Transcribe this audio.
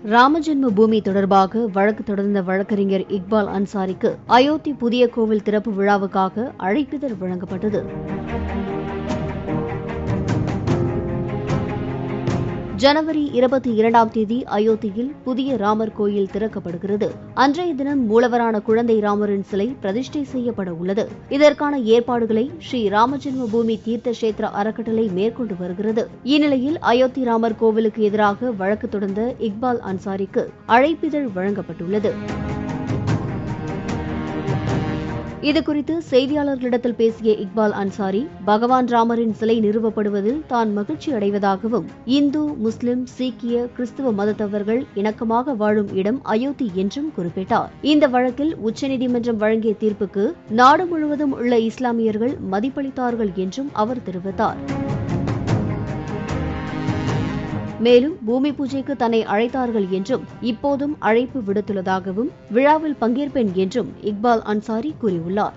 ராமஜென்ம பூமி தொடர்பாக வழக்கு தொடர்ந்த வழக்கறிஞர் இக்பால் அன்சாரிக்கு அயோத்தி புதிய கோவில் திறப்பு விழாவுக்காக அழைப்பிதழ் வழங்கப்பட்டது. ஜனவரி 22ஆம் தேதி அயோத்தியில் புதிய ராமர் கோயில் திறக்கப்படுகிறது. அன்றைய தினம் மூலவரான குழந்தை ராமரின் சிலை பிரதிஷ்டை செய்யப்பட உள்ளது. இதற்கான ஏற்பாடுகளை ஸ்ரீ ராமஜென்ம பூமி தீர்த்த கஷேத்திர அறக்கட்டளை மேற்கொண்டு வருகிறது. இந்நிலையில் அயோத்தி ராமர் கோவிலுக்கு எதிராக வழக்கு தொடர்ந்த இக்பால் அன்சாரிக்கு அழைப்பிதழ் வழங்கப்பட்டுள்ளது. இதுகுறித்து செய்தியாளர்களிடத்தில் பேசிய இக்பால் அன்சாரி, பகவான் ராமரின் சிலை நிறுவப்படுவதில் தான் மகிழ்ச்சி அடைவதாகவும், இந்து, முஸ்லிம், சீக்கிய, கிறிஸ்துவ மதத்தவர்கள் இணக்கமாக வாழும் இடம் அயோத்தி என்றும் குறிப்பிட்டார். இந்த வழக்கில் உச்சநீதிமன்றம் வழங்கிய தீர்ப்புக்கு நாடு முழுவதும் உள்ள இஸ்லாமியர்கள் மதிப்பளித்தார்கள் என்றும் அவர் தெரிவித்தார். மேலும் பூமி பூஜைக்கு தன்னை அழைத்தார்கள் என்றும், இப்போதும் அழைப்பு விடுத்துள்ளதாகவும், விழாவில் பங்கேற்பேன் என்றும் இக்பால் அன்சாரி கூறியுள்ளார்.